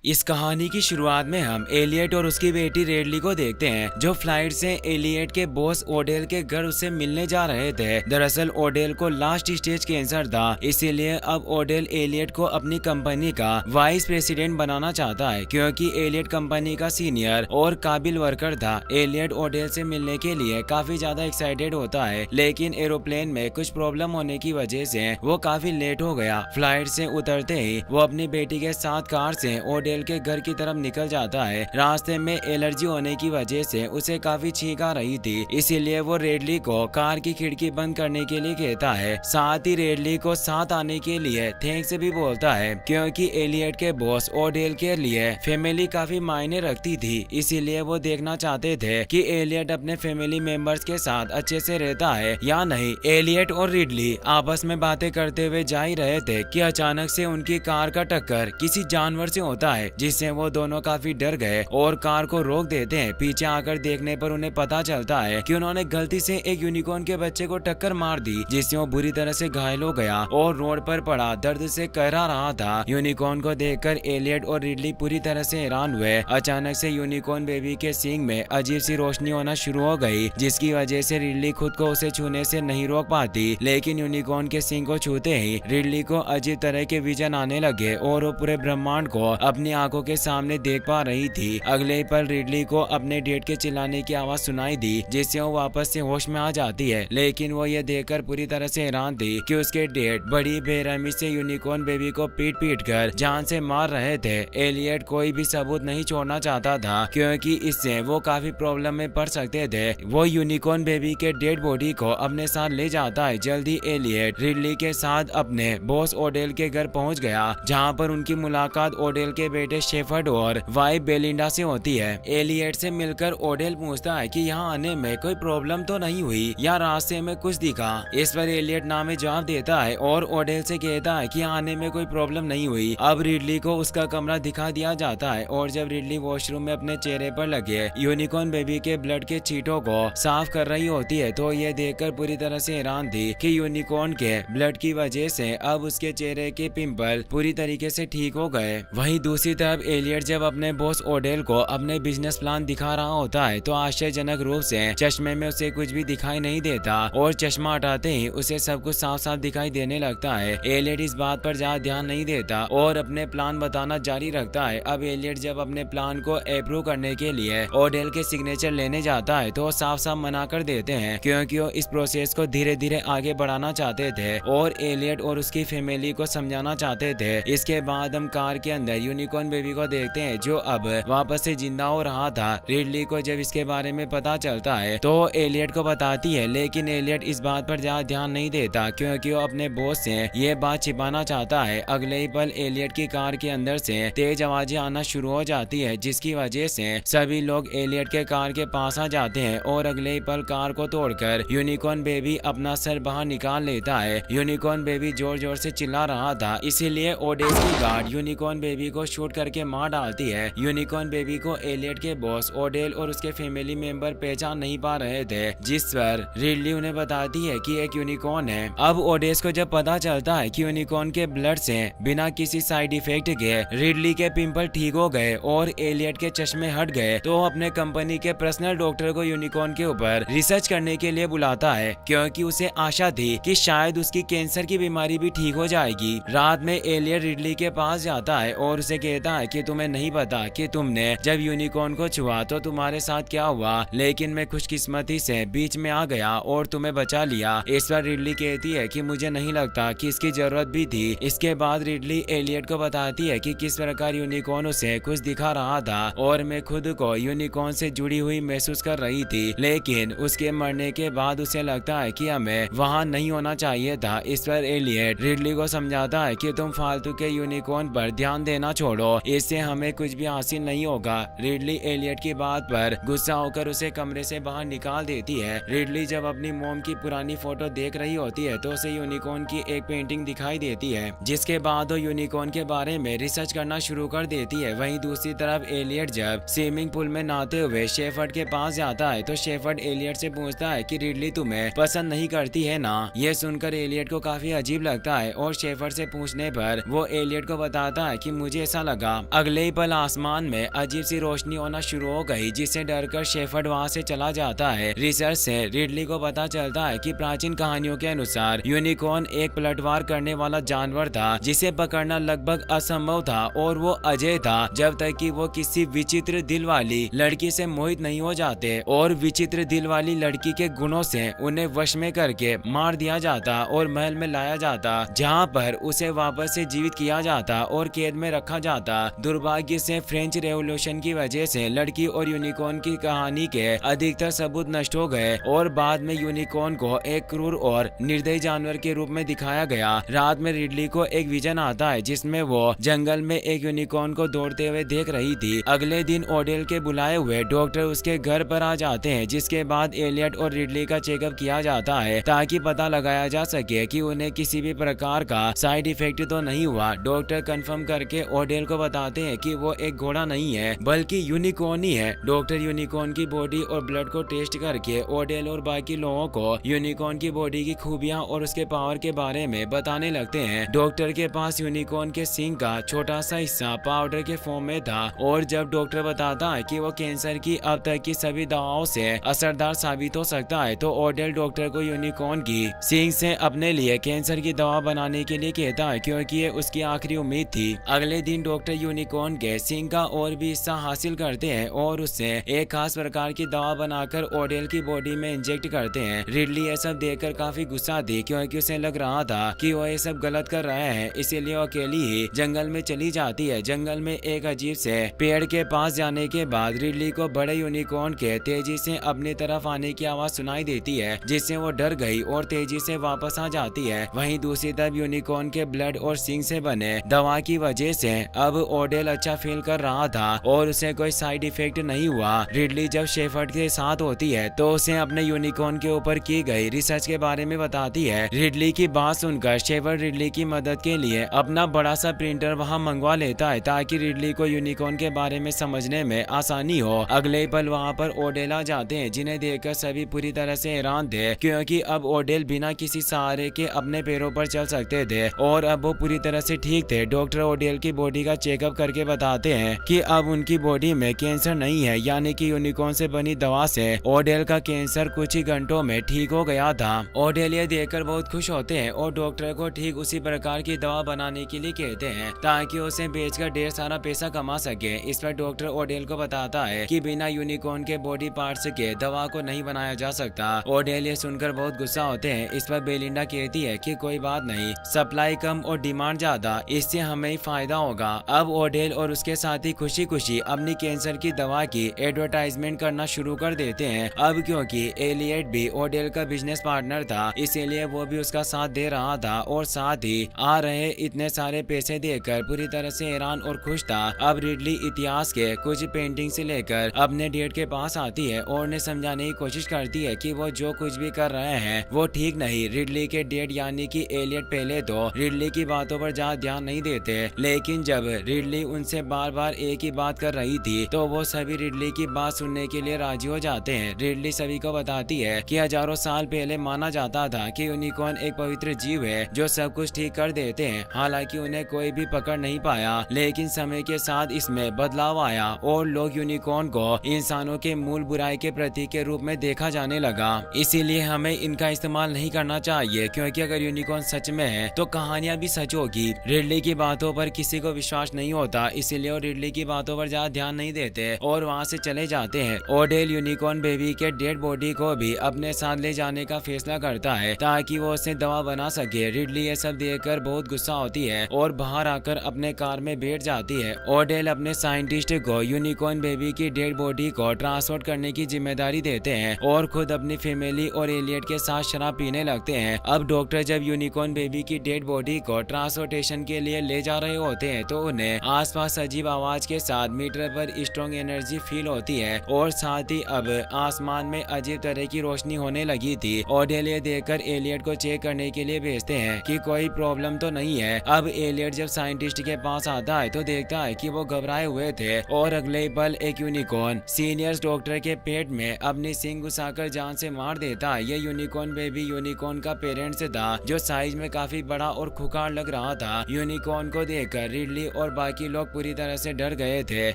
इस कहानी की शुरुआत में हम एलियट और उसकी बेटी रेडली को देखते हैं, जो फ्लाइट से एलियट के बॉस ओडेल के घर उससे मिलने जा रहे थे। दरअसल ओडेल को लास्ट स्टेज कैंसर था, इसीलिए अब ओडेल एलियट को अपनी कंपनी का वाइस प्रेसिडेंट बनाना चाहता है, क्योंकि एलियट कंपनी का सीनियर और काबिल वर्कर था। एलियट ओडेल से मिलने के लिए काफी ज्यादा एक्साइटेड होता है, लेकिन एरोप्लेन में कुछ प्रॉब्लम होने की वजह से वो काफी लेट हो गया। फ्लाइट से उतरते ही वो अपनी बेटी के साथ कार से ओडेल के घर की तरफ निकल जाता है। रास्ते में एलर्जी होने की वजह से उसे काफी छींक आ रही थी, इसीलिए वो रेडली को कार की खिड़की बंद करने के लिए कहता है। साथ ही रेडली को साथ आने के लिए थैंक्स भी बोलता है, क्योंकि एलियट के बॉस ओडेल के लिए फैमिली काफी मायने रखती थी, इसीलिए वो देखना चाहते थे कि एलियट अपने फैमिली मेंबर्स के साथ अच्छे से रहता है या नहीं। एलियट और रिडली आपस में बातें करते हुए जा ही रहे थे कि अचानक से उनकी कार का टक्कर किसी जानवर से होता है, जिससे वो दोनों काफी डर गए और कार को रोक देते हैं। पीछे आकर देखने पर उन्हें पता चलता है कि उन्होंने गलती से एक यूनिकॉर्न के बच्चे को टक्कर मार दी, जिससे वो बुरी तरह से घायल हो गया और रोड पर पड़ा दर्द से कहरा रहा था। यूनिकॉर्न को देखकर एलियट और रिडली पूरी तरह से हैरान हुए। अचानक से यूनिकॉर्न बेबी के सींग में अजीब सी रोशनी होना शुरू हो गई, जिसकी वजह से रिडली खुद को उसे छूने से नहीं रोक पाती, लेकिन यूनिकॉर्न के सींग को छूते ही रिडली को अजीब तरह के विजन आने लगे और वो पूरे ब्रह्मांड को अपनी आंखों के सामने देख पा रही थी। अगले पल रिडली को अपने डेड के चिल्लाने की आवाज सुनाई दी, जिससे वो वापस से होश में आ जाती है, लेकिन वो ये देखकर पूरी तरह से हैरान थी कि उसके डेड बड़ी बेरहमी से यूनिकॉर्न बेबी को पीट पीट कर जान से मार रहे थे। एलियट कोई भी सबूत नहीं छोड़ना चाहता था, क्योंकि इससे वो काफी प्रॉब्लम में पड़ सकते थे। वो यूनिकॉर्न बेबी के डेड बॉडी को अपने साथ ले जाता है। जल्दी एलियट रिडली के साथ अपने बॉस ओडेल के घर पहुंच गया, जहां पर उनकी मुलाकात ओडेल के बेटे शेफर्ड और वाइफ बेलिंडा से होती है। एलियट से मिलकर ओडेल पूछता है कि यहाँ आने में कोई प्रॉब्लम तो नहीं हुई या रास्ते में कुछ दिखा। इस पर एलियट ना में जवाब देता है और ओडेल से कहता है कि यहाँ आने में कोई प्रॉब्लम नहीं हुई। अब रिडली को उसका कमरा दिखा दिया जाता है, और जब रिडली वॉशरूम में अपने चेहरे पर लगे यूनिकॉर्न बेबी के ब्लड के छींटों को साफ कर रही होती है, तो ये देखकर पूरी तरह से हैरान थी कि यूनिकॉर्न के ब्लड की वजह से अब उसके चेहरे के पिंपल पूरी तरीके से ठीक हो गए। वहीं दूसरी तरफ एलियट जब अपने बॉस ओडेल को अपने बिजनेस प्लान दिखा रहा होता है, तो आश्चर्यजनक रूप से चश्मे में उसे कुछ भी दिखाई नहीं देता, और चश्मा हटाते ही उसे सब कुछ साफ साफ दिखाई देने लगता है। एलियट इस बात पर ज्यादा ध्यान नहीं देता और अपने प्लान बताना जारी रखता है। अब एलियट जब अपने प्लान को अप्रूव करने के लिए ओडेल के सिग्नेचर लेने जाता है, तो साफ साफ मना कर देते हैं, क्योंकि वो इस प्रोसेस को धीरे धीरे आगे बढ़ाना चाहते थे और एलियट और उसकी फैमिली को समझाना चाहते थे। इसके बाद हम कार के अंदर यूनिकॉर्न बेबी को देखते हैं, जो अब वापस से जिंदा हो रहा था। रिडली को जब इसके बारे में पता चलता है, तो एलियट को बताती है, लेकिन एलियट इस बात पर ज्यादा ध्यान नहीं देता, क्योंकि वो अपने बॉस से ये बात छिपाना चाहता है। अगले ही पल एलियट की कार के अंदर से तेज आवाजें आना शुरू हो जाती है, जिसकी वजह से सभी लोग एलियट के कार के पास आ जाते हैं, और अगले ही पल कार को तोड़कर यूनिकॉर्न बेबी अपना सर बाहर निकाल लेता है। यूनिकॉर्न बेबी जोर जोर से चिल्ला रहा था, इसीलिए ओडेल की गार्ड यूनिकॉर्न बेबी को शूट करके मार डालती है। यूनिकॉर्न बेबी को एलियट के बॉस ओडेल और उसके फैमिली मेंबर पहचान नहीं पा रहे थे, जिस पर रिडली उन्हें बताती है कि एक यूनिकॉर्न है। अब ओडेस को जब पता चलता है कि यूनिकॉर्न के ब्लड से बिना किसी साइड इफेक्ट के रिडली के पिंपल ठीक हो गए और एलियट के चश्मे हट गए, तो अपने कंपनी के पर्सनल डॉक्टर को यूनिकॉर्न के ऊपर रिसर्च करने के लिए बुलाता है, क्योंकि उसे आशा थी कि शायद उसकी कैंसर की बीमारी भी ठीक हो जाएगी। रात में एलियट रिडली के पास जाता है और उसे कहता है कि तुम्हें नहीं पता कि तुमने जब यूनिकॉर्न को छुआ तो तुम्हारे साथ क्या हुआ, लेकिन मैं खुशकिस्मती से बीच में आ गया और तुम्हें बचा लिया। इस पर रिडली कहती है कि मुझे नहीं लगता कि इसकी जरूरत भी थी। इसके बाद रिडली एलियट को बताती है कि किस प्रकार यूनिकॉर्न उसे कुछ दिखा रहा था, और मैं खुद को यूनिकॉर्न से जुड़ी हुई महसूस कर रही थी, लेकिन उसके मरने के बाद उसे लगता है कि हमें वहाँ नहीं होना चाहिए था। इस पर एलियट रिडली को समझाता है कि तुम फालतू के यूनिकॉर्न पर ध्यान देना छोड़ो, इससे हमें कुछ भी हासिल नहीं होगा। रिडली एलियट की बात पर गुस्सा होकर उसे कमरे से बाहर निकाल देती है। रिडली जब अपनी मॉम की पुरानी फोटो देख रही होती है, तो उसे यूनिकॉर्न की एक पेंटिंग दिखाई देती है, जिसके बाद वो यूनिकॉर्न के बारे में रिसर्च करना शुरू कर देती है। वहीं दूसरी तरफ एलियट जब स्विमिंग पूल में नहाते हुए शेफर्ड के पास जाता है, तो शेफर्ड एलियट से पूछता है कि रिडली तुम्हें पसंद नहीं करती है ना। यह सुनकर एलियट को काफी अजीब लगता है, और शेफर्ड से पूछने पर वो एलियट को बताता है कि मुझे ऐसा लगा। अगले ही पल आसमान में अजीब सी रोशनी होना शुरू हो गई, जिससे डरकर शेफर्ड वहाँ से चला जाता है। रिसर्च से रिडली को पता चलता है कि प्राचीन कहानियों के अनुसार यूनिकॉर्न एक पलटवार करने वाला जानवर था, जिसे पकड़ना लगभग असंभव था और वो अजय था जब तक कि वो किसी विचित्र दिल वाली लड़की से मोहित नहीं हो जाते और विचित्र दिल वाली लड़की के गुणों से उन्हें वश में करके मार दिया जाता और महल में लाया जाता, जहाँ पर उसे वापस से जीवित किया जाता और कैद में रखा जाता। दुर्भाग्य से फ्रेंच रेवोल्यूशन की वजह से लड़की और यूनिकॉर्न की कहानी के अधिकतर सबूत नष्ट हो गए और बाद में यूनिकॉर्न को एक क्रूर और निर्दयी जानवर के रूप में दिखाया गया। रात में रिडली को एक विजन आता है जिसमें वो जंगल में एक यूनिकॉर्न को दौड़ते हुए देख रही थी। अगले दिन ओडेल के बुलाए हुए डॉक्टर उसके घर पर आ जाते हैं, जिसके बाद एलियट और रिडली का चेकअप किया जाता है ताकि पता लगाया जा सके कि उन्हें किसी भी प्रकार का साइड इफेक्ट तो नहीं हुआ। डॉक्टर कंफर्म करके ओडेल को बताते हैं कि वो एक घोड़ा नहीं है बल्कि यूनिकॉर्न ही है। डॉक्टर यूनिकॉर्न की बॉडी और ब्लड को टेस्ट करके ओडेल और बाकी लोगों को यूनिकॉर्न की बॉडी की खूबियां और उसके पावर के बारे में बताने लगते हैं। डॉक्टर के पास यूनिकॉर्न के सींग का छोटा सा हिस्सा पाउडर के फॉर्म में था और जब डॉक्टर बताता है कि वो कैंसर की अब तक की सभी दवाओं से असरदार साबित हो सकता है, तो ओडेल डॉक्टर को यूनिकॉर्न की सींग से अपने लिए कैंसर की दवा बनाने के लिए कहता है, क्योंकि ये उसकी आखिरी उम्मीद थी। अगले दिन डॉक्टर यूनिकॉर्न के सींग का और भी हिस्सा हासिल करते हैं और उससे एक खास प्रकार की दवा बनाकर ओडेल की बॉडी में इंजेक्ट करते हैं। रिडली ये सब देखकर काफी गुस्सा थी, क्योंकि उसे लग रहा था कि वो ये सब गलत कर रहे हैं, इसीलिए वो अकेली ही जंगल में चली जाती है। जंगल में एक अजीब से पेड़ के पास जाने के बाद रिडली को बड़े यूनिकॉर्न के तेजी से अपनी तरफ आने की आवाज सुनाई देती है, जिससे वो डर गई और तेजी से वापस आ जाती है। वहीं दूसरी तरफ यूनिकॉर्न के ब्लड और सींग से बने दवा की वजह से अब ओडेल अच्छा फील कर रहा था और उसे कोई साइड इफेक्ट नहीं हुआ। रिडली जब शेफर्ड के साथ होती है तो उसे अपने यूनिकॉर्न के ऊपर की गई रिसर्च के बारे में बताती है। रिडली की बात सुनकर शेफर्ड रिडली की मदद के लिए अपना बड़ा सा प्रिंटर वहां मंगवा लेता है ताकि रिडली को यूनिकॉर्न के बारे में समझने में आसानी हो। अगले पल वहां पर ओडेल आ जाते हैं, जिन्हें देखकर सभी पूरी तरह से हैरान थे, क्योंकि अब ओडेल बिना किसी सहारे के अपने पैरों पर चल सकते थे और अब वो पूरी तरह से ठीक थे। डॉक्टर ओडेल की बॉडी का चेकअप करके बताते हैं कि अब उनकी बॉडी में कैंसर नहीं है, यानी कि यूनिकॉर्न से बनी दवा से ओडेल का कैंसर कुछ ही घंटों में ठीक हो गया था। ओडेल ये देखकर बहुत खुश होते हैं और डॉक्टर को ठीक उसी प्रकार की दवा बनाने के लिए कहते हैं ताकि उसे बेचकर ढेर सारा पैसा कमा सके। इस पर डॉक्टर ओडेल को बताता है कि बिना यूनिकॉर्न के बॉडी पार्ट्स के दवा को नहीं बनाया जा सकता। ओडेल ये सुनकर बहुत गुस्सा होते हैं। इस पर बेलिंडा कहती है कि कोई बात नहीं, सप्लाई कम और डिमांड ज्यादा, इससे हमें ही फायदा होगा। अब ओडेल और उसके साथी खुशी खुशी अपनी कैंसर की दवा की एडवर्टाइजमेंट करना शुरू कर देते हैं। अब क्योंकि एलियट भी ओडेल का बिजनेस पार्टनर था, इसीलिए वो भी उसका साथ दे रहा था और साथ ही आ रहे इतने सारे पैसे देखकर पूरी तरह से हैरान और खुश था। अब रिडली इतिहास के कुछ पेंटिंग से लेकर अपने डेड के पास आती है और उन्हें समझाने की कोशिश करती है कि वो जो कुछ भी कर रहे हैं वो ठीक नहीं। रिडली के डेड यानी कि एलियट पहले तो रिडली की बातों पर ज्यादा ध्यान नहीं देते, लेकिन जब रिडली उनसे बार बार एक ही बात कर रही थी तो वो सभी रिडली की बात सुनने के लिए राजी हो जाते हैं। रिडली सभी को बताती है कि हजारों साल पहले माना जाता था कि यूनिकॉर्न एक पवित्र जीव है जो सब कुछ ठीक कर देते हैं। हालांकि उन्हें कोई भी पकड़ नहीं पाया, लेकिन समय के साथ इसमें बदलाव आया और लोग यूनिकॉर्न को इंसानों के मूल बुराई के प्रतीक के रूप में देखा जाने लगा। इसीलिए हमें इनका इस्तेमाल नहीं करना चाहिए, क्योंकि अगर यूनिकॉर्न सच में है तो कहानियां भी सच होगी। रिडली की बातों पर किसी को विश्वास नहीं होता, इसीलिए वो रिडली की बातों पर ज्यादा ध्यान नहीं देते और वहाँ से चले जाते हैं। ओडेल यूनिकॉर्न बेबी के डेड बॉडी को भी अपने साथ ले जाने का फैसला करता है ताकि वो उसे दवा बना सके। रिडली ये सब देखकर बहुत गुस्सा होती है और बाहर आकर अपने कार में बैठ जाती है। ओडेल अपने साइंटिस्ट को यूनिकॉर्न बेबी की डेड बॉडी को ट्रांसपोर्ट करने की जिम्मेदारी देते हैं और खुद अपनी फैमिली और एलियट के साथ शराब पीने लगते हैं। अब डॉक्टर जब यूनिकॉर्न बेबी की डेड बॉडी को ट्रांसपोर्टेशन के लिए ले जा रहे होते हैं तो उन्हें आसपास अजीब आवाज के साथ मीटर पर स्ट्रॉन्ग एनर्जी फील होती है और साथ ही अब आसमान में अजीब तरह की रोशनी होने लगी थी। ओडेल ये देखकर एलियट को चेक करने के लिए भेजते हैं कि कोई प्रॉब्लम तो नहीं है। अब एलियट जब साइंटिस्ट के पास आता है तो देखता है कि वो घबराए हुए थे और अगले पल एक यूनिकॉर्न सीनियर डॉक्टर के पेट में अपनी सींग घुसाकर जान से मार देता है। ये यूनिकॉर्न बेबी यूनिकॉर्न का पेरेंट्स था जो साइज में काफी बड़ा और खुखार लग रहा था। यूनिकॉर्न को देखकर रिडली और बाकी लोग पूरी तरह से डर गए थे।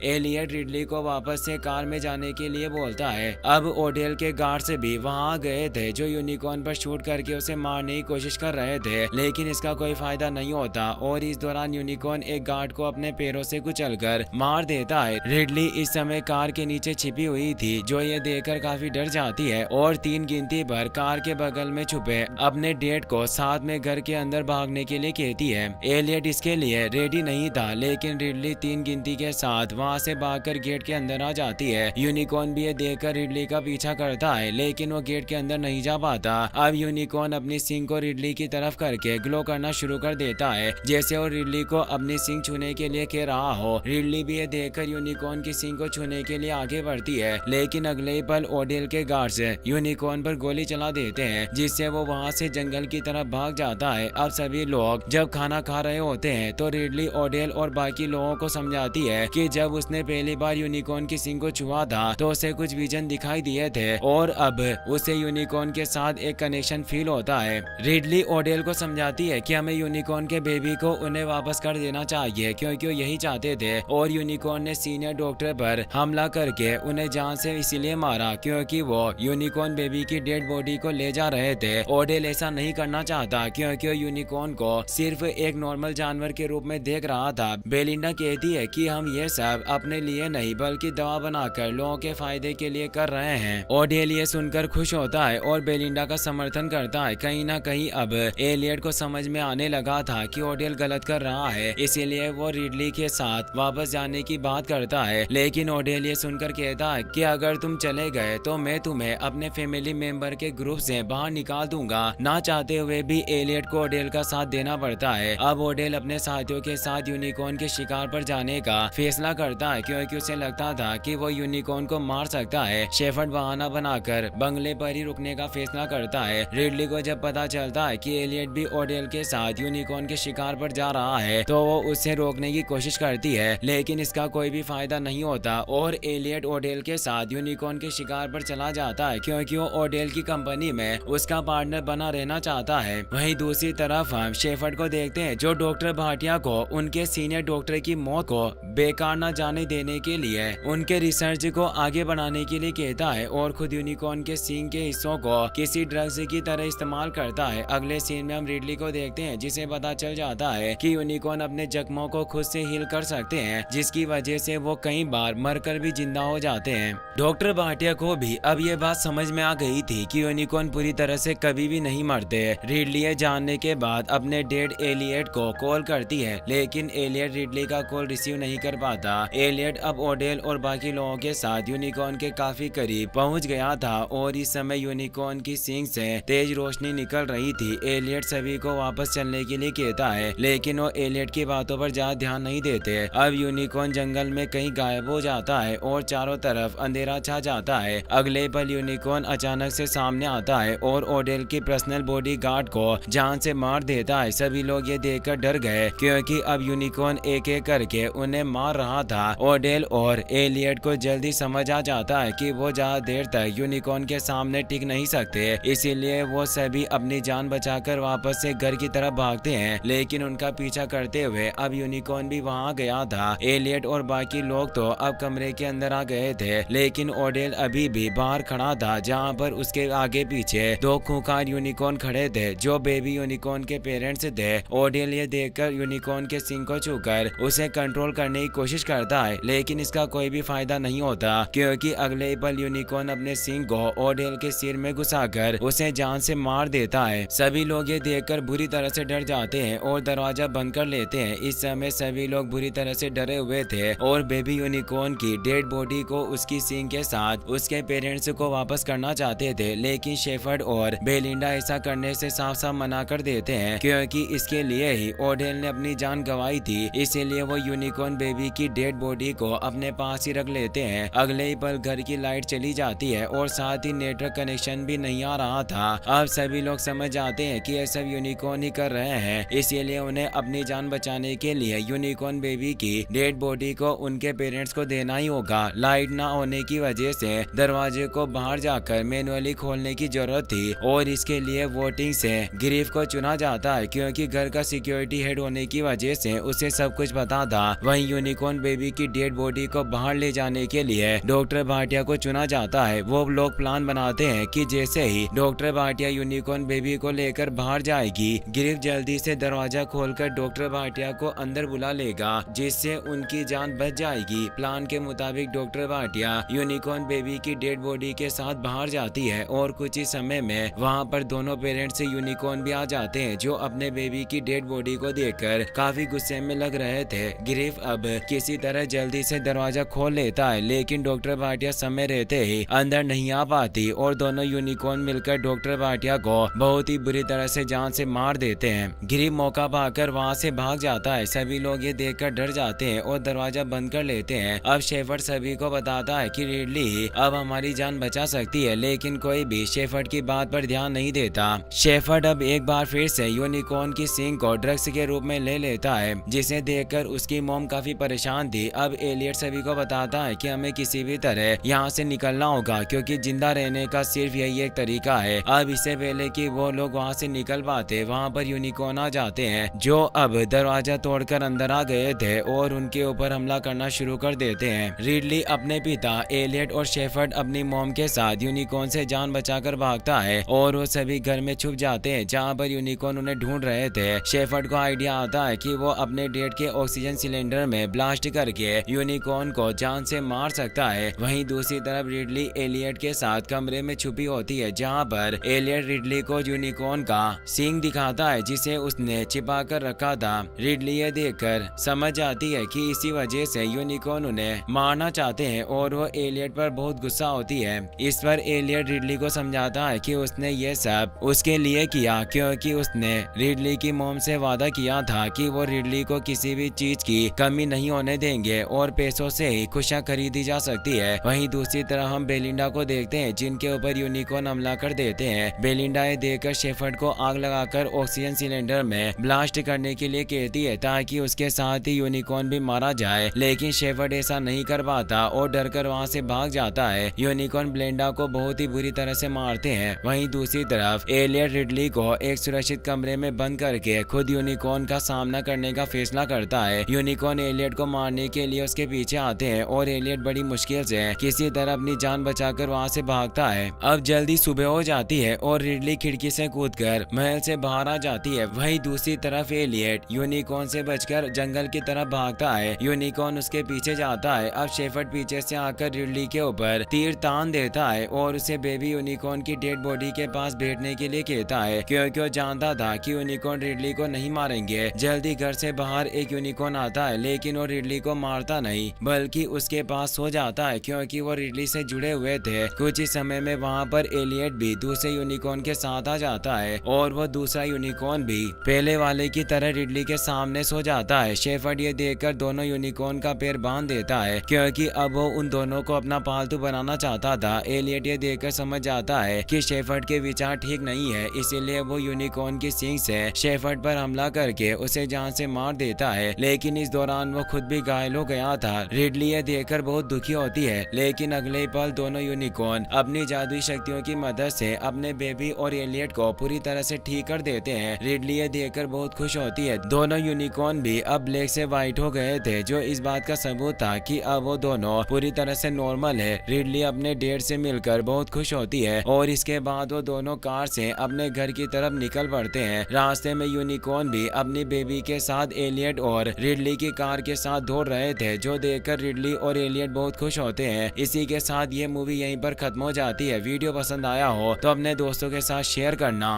एलियट रिडली को वापस से कार में जाने के लिए बोलता है। अब ओडेल के गार्ड्स भी वहां आ गए थे जो यूनिकॉर्न पर शूट करके उसे मारने की कोशिश कर रहे थे, लेकिन इसका कोई फायदा नहीं होता और इस दौरान यूनिकॉर्न एक गार्ड को अपने पैरों से कुचलकर मार देता है। रिडली इस समय कार के नीचे छिपी हुई थी, जो ये देखकर काफी डर जाती है और 3 गिनती पर कार के बगल में छुपे अपने डेट को साथ में घर के अंदर भागने के लिए कहती है। एलियट इसके लिए रेडी नहीं था, लेकिन रिडली 3 गिनती के साथ वहां से भागकर गेट के अंदर आ जाती है। यूनिकॉर्न भी ये देखकर रिडली का पीछा करता है, लेकिन वो गेट के अंदर नहीं जा पाता। अब यूनिकॉर्न अपनी सिंग को रिडली की तरफ करके ग्लो करना शुरू कर देता है, जैसे वो रिडली को अपनी सिंग छूने के लिए कह रहा हो। रिडली भी ये देखकर यूनिकॉर्न की सिंग को छूने के लिए आगे बढ़ती है, लेकिन अगले ही पल ओडेल के गार्ड्स यूनिकॉर्न पर गोली चला देते हैं, जिससे वो वहां से जंगल की तरफ भाग जाता है। अब सभी लोग जब खाना खा रहे होते हैं तो रिडली ओडेल और बाकी लोगों को समझाती है कि जब उसने पहली बार यूनिकॉर्न की सिंग को छुआ था तो उसे कुछ विजन दिखाई दिए थे और अब उसे यूनिकॉर्न के साथ एक कनेक्शन फील होता है। रिडली ओडेल को समझाती है कि हमें यूनिकॉर्न के बेबी को उन्हें वापस कर देना चाहिए, क्योंकि वो यही चाहते थे और यूनिकॉर्न ने सीनियर डॉक्टर पर हमला करके उन्हें जान से इसीलिए मारा क्योंकि वो यूनिकॉर्न बेबी की डेड बॉडी को ले जा रहे थे। ओडेल ऐसा नहीं करना चाहता क्योंकि वो यूनिकॉर्न को सिर्फ एक नॉर्मल जानवर के रूप में देख रहा था। बेलिंडा कहती है कि हम ये सब अपने लिए नहीं बल्कि दवा बनाकर लोगों के फायदे के लिए कर रहे हैं। ओडेल ये सुनकर खुश होता है और बेलिंडा का समर्थन करता है। कहीं ना कहीं अब एलियट को समझ में आने लगा था कि ओडेल गलत कर रहा है, इसीलिए वो रिडली के साथ वापस जाने की बात करता है, लेकिन ओडेल ये सुनकर कहता है कि अगर तुम चले गए तो मैं तुम्हें अपने फैमिली मेंबर के ग्रुप से बाहर निकाल दूंगा। ना चाहते हुए भी एलियट को ओडेल का साथ देना पड़ता है। अब ओडेल अपने साथियों के साथ यूनिकॉर्न के शिकार पर जाने का फैसला करता है क्योंकि उसे लगता था कि वो यूनिकॉर्न को मार सकता है। शेफर्ड बहाना बनाकर बंगले पर ही रुकने का फैसला करता है। रिडली को जब पता चलता है कि एलियट भी ओडेल के साथ यूनिकॉर्न के शिकार पर जा रहा है तो वो उसे रोकने की कोशिश करती है, लेकिन इसका कोई भी फायदा नहीं होता और एलियट ओडेल के साथ यूनिकॉर्न के शिकार पर चला जाता है क्योंकि वो ओडेल की कंपनी में उसका पार्टनर बना रहना चाहता है। वहीं दूसरी तरफ हम शेफर्ड को देखते हैं जो डॉक्टर भाटिया को उनके सीनियर डॉक्टर की मौत को बेकार न जाने देने के लिए उनके रिसर्च को आगे बढ़ाने के लिए कहता है और खुद यूनिकॉर्न के सींग के हिस्सों को किसी ड्रग्स की तरह इस्तेमाल करता है। अगले सीन में हम रिडली को देखते हैं जिसे पता चल जाता है कि यूनिकॉर्न अपने जख्मों को खुद से हील कर सकते हैं, जिसकी वजह से वो कई बार मरकर भी जिंदा हो जाते हैं। डॉक्टर भाटिया को भी अब ये बात समझ में आ गई थी कि यूनिकॉर्न पूरी तरह से कभी भी नहीं मरते। रिडली ये जानने के बाद अपने डेड एलियट को कॉल करती है, लेकिन एलियट रिडली का कॉल रिसीव नहीं कर पाता। एलियट अब ओडेल और बाकी लोगों के साथ यूनिकॉर्न के काफी करीब पहुंच गया था और इस समय यूनिकॉर्न की सींग से तेज रोशनी निकल रही थी। एलियट सभी को वापस चलने के लिए कहता है, लेकिन वो एलियट की बातों पर ज्यादा ध्यान नहीं देते। अब यूनिकॉर्न जंगल में कहीं गायब हो जाता है और चारों तरफ अंधेरा छा जाता है। अगले पल यूनिकॉर्न अचानक से सामने आता है और ओडेल की पर्सनल बॉडी गार्ड को जान से मार देता है। सभी लोग ये देखकर डर गए क्योंकि अब यूनिकॉर्न एक एक करके उन्हें मार रहा था। ओडेल और एलियट को जल्दी समझ आ जाता है कि वो ज्यादा देर तक यूनिकॉर्न के सामने टिक नहीं सकते, इसीलिए वो सभी अपनी जान बचाकर वापस से घर की तरफ भागते हैं, लेकिन उनका पीछा करते हुए अब यूनिकॉर्न भी वहां गया था। एलियट और बाकी लोग तो अब कमरे के अंदर आ गए थे, लेकिन ओडेल अभी भी बाहर खड़ा था जहां पर उसके आगे पीछे 2 खूंखार यूनिकॉर्न खड़े थे जो बेबी यूनिकॉर्न के पेरेंट्स थे। ओडेल ये देखकर यूनिकॉर्न के सिंग को छूकर उसे कंट्रोल करने की कोशिश करता है, लेकिन इसका कोई भी फायदा नहीं होता क्योंकि अगले पल यूनिकॉर्न अपने सिंग को ओडेल के सिर में घुसाकर उसे जान से मार देता है। सभी लोग ये देखकर बुरी तरह से डर जाते हैं और दरवाजा बंद कर लेते हैं। इस समय सभी लोग बुरी तरह से डरे हुए थे और बेबी यूनिकॉर्न की डेड बॉडी को उसकी सिंग के साथ उसके पेरेंट्स को वापस करना चाहते थे, लेकिन शेफर्ड और बेलिंडा ऐसा करने से साफ साफ मना कर देते हैं क्योंकि इसके लिए ही ओडेल ने अपनी जान गंवाई थी। इसीलिए वो यूनिकॉर्न बेबी की डेड बॉडी को अपने पास ही रख लेते हैं। अगले ही पल घर की लाइट चली जाती है और साथ ही नेटवर्क कनेक्शन भी नहीं आ रहा था। अब सभी लोग समझ जाते हैं कि ये सब यूनिकॉर्न ही कर रहे हैं, इसीलिए उन्हें अपनी जान बचाने के लिए यूनिकॉर्न बेबी की डेड बॉडी को उनके पेरेंट्स को देना ही होगा। लाइट ना होने की वजह से दरवाजे को बाहर जाकर मैनुअली खोलने की जरूरत थी और इसके लिए वोटिंग से ग्रीफ को चुना जाता है क्योंकि घर का सिक्योरिटी हेड होने की वजह से उसे उसे सब कुछ पता था। वहीं यूनिकॉर्न बेबी की डेड बॉडी को बाहर ले जाने के लिए डॉक्टर भाटिया को चुना जाता है। वो लोग प्लान बनाते हैं कि जैसे ही डॉक्टर भाटिया यूनिकॉर्न बेबी को लेकर बाहर जाएगी, गिरीफ जल्दी से दरवाजा खोलकर डॉक्टर भाटिया को अंदर बुला लेगा, जिससे उनकी जान बच जाएगी। प्लान के मुताबिक डॉक्टर भाटिया यूनिकॉर्न बेबी की डेड बॉडी के साथ बाहर जाती है और कुछ ही समय में वहां पर दोनों पेरेंट्स यूनिकॉर्न भी आ जाते हैं, जो अपने बेबी की डेड बॉडी को देखकर काफी गुस्से में लग रहे थे। गिरीफ अब किसी तरह जल्दी से दरवाजा खोल लेता है, लेकिन डॉक्टर भाटिया समय रहते ही अंदर नहीं आ पाती और दोनों यूनिकॉर्न मिलकर डॉक्टर भाटिया को बहुत ही बुरी तरह से जान से मार देते हैं। गिरीफ मौका पाकर वहां से भाग जाता है। सभी लोग ये देखकर डर जाते हैं और दरवाजा बंद कर लेते हैं। अब शेफर्ड सभी को बताता है कि रिडली ही अब हमारी जान बचा सकती है, लेकिन कोई भी शेफर्ड की बात पर ध्यान नहीं देता। शेफर्ड अब एक बार फिर से यूनिकॉर्न की सींग को ड्रग्स के रूप में ले लेता है, जिसे देखकर उसकी मॉम काफी परेशान थी। अब एलियट सभी को बताता है कि हमें किसी भी तरह यहाँ से निकलना होगा, क्योंकि जिंदा रहने का सिर्फ यही एक तरीका है। अब इससे पहले कि वो लोग वहाँ से निकल पाते, वहाँ पर यूनिकॉर्न आ जाते हैं, जो अब दरवाजा तोड़कर अंदर आ गए थे और उनके ऊपर हमला करना शुरू कर देते हैं। रिडली अपने पिता एलियट और शेफर्ड अपनी मॉम के साथ यूनिकॉर्न से जान बचाकर भागता है और वो सभी घर में छुप जाते हैं, जहाँ पर यूनिकॉर्न उन्हें ढूंढ रहे थे। शेफर्ड को आइडिया आता है कि वो अपने डेड के ऑक्सीजन सिलेंडर में ब्लास्ट करके यूनिकॉर्न को जान से मार सकता है। वहीं दूसरी तरफ रिडली एलियट के साथ कमरे में छुपी होती है, जहाँ पर एलियट रिडली को यूनिकॉर्न का सींग दिखाता है, जिसे उसने छिपा कर रखा था। रिडली ये देखकर समझ जाती है कि इसी वजह से यूनिकॉर्न उन्हें मारना चाहते हैं और वो एलियट पर बहुत गुस्सा होती है। इस पर एलियट रिडली को समझाता है कि उसने ये सब उसके लिए किया क्योंकि उसने रिडली की मॉम से वादा किया था कि वो रिडली को किसी भी चीज की कमी नहीं होने देंगे और पैसों से ही खुशियां खरीदी जा सकती है। वहीं दूसरी तरफ हम बेलिंडा को देखते हैं, जिनके ऊपर यूनिकॉर्न हमला कर देते हैं। बेलिंडा ये देखकर शेफर्ड को आग लगाकर ऑक्सीजन सिलेंडर में ब्लास्ट करने के लिए कहती है, ताकि उसके साथ ही यूनिकॉर्न भी मारा जाए, लेकिन शेफर्ड ऐसा नहीं कर पाता और डरकर वहां से भाग जाता है। यूनिकॉर्न बेलिंडा को बहुत ही बुरी तरह से मारते हैं। वहीं दूसरी तरफ एलियट रिडली को एक सुरक्षित कमरे में बंद करके खुद यूनिकॉर्न का सामना करने का फैसला करता है। यूनिकॉर्न एलियट को मारने के लिए उसके पीछे आते हैं और एलियट बड़ी मुश्किल से किसी तरह अपनी जान बचाकर वहां से भागता है। अब जल्दी सुबह हो जाती है और रिडली खिड़की से कूदकर महल से बाहर आ जाती है। वहीं दूसरी तरफ एलियट यूनिकॉर्न से बचकर जंगल की तरफ भागता है। यूनिकॉर्न उसके पीछे जाता है। अब शेफर्ड पीछे से आकर रिडली के ऊपर तीर तान देता है और उसे बेबी यूनिकॉर्न की डेड बॉडी के पास बैठने के लिए कहता है, क्योंकि वो जानता था कि यूनिकॉर्न रिडली को नहीं मारेंगे। जल्दी घर से बाहर एक यूनिकॉर्न आता है, लेकिन वो रिडली को मारता नहीं बल्कि उसके पास सो जाता है, क्योंकि वो रिडली से जुड़े हुए थे। कुछ ही समय में वहाँ पर एलियट भी दूसरे यूनिकॉर्न के साथ आ जाता है और वो दूसरा यूनिकॉर्न भी पहले वाले की तरह रिडली के सामने सो जाता है। शेफर्ड ये देखकर दोनों यूनिकॉर्न का पैर बांध देता है, क्योंकि अब वो उन दोनों को अपना पालतू बनाना चाहता था। एलियट ये देखकर समझ जाता है कि शेफर्ड के विचार ठीक नहीं है, इसीलिए वो यूनिकॉर्न की सींग से शेफर्ड पर हमला करके उसे जान से मार देता है, लेकिन इस दौरान वो खुद भी घायल हो गया था। रिडली ये देखकर बहुत दुखी होती है, लेकिन अगले ही पल दोनों यूनिकॉर्न अपनी जादुई शक्तियों की मदद से अपने बेबी और एलियट को पूरी तरह से ठीक कर देते हैं। रिडली ये देखकर बहुत खुश होती है। दोनों यूनिकॉर्न भी अब ब्लैक से व्हाइट हो गए थे, जो इस बात का सबूत था कि अब वो दोनों पूरी तरह से नॉर्मल है। रिडली अपने डेड से मिलकर बहुत खुश होती है और इसके बाद वो दोनों कार से अपने घर की तरफ निकल पड़ते हैं। रास्ते में यूनिकॉर्न भी अपनी बेबी के साथ एलियट और रिडली की कार के साथ दौड़ रहे थे, जो देखकर रिडली और एलियट बहुत खुश होते हैं। इसी के साथ ये मूवी यहीं पर खत्म हो जाती है। वीडियो पसंद आया हो तो अपने दोस्तों के साथ शेयर करना।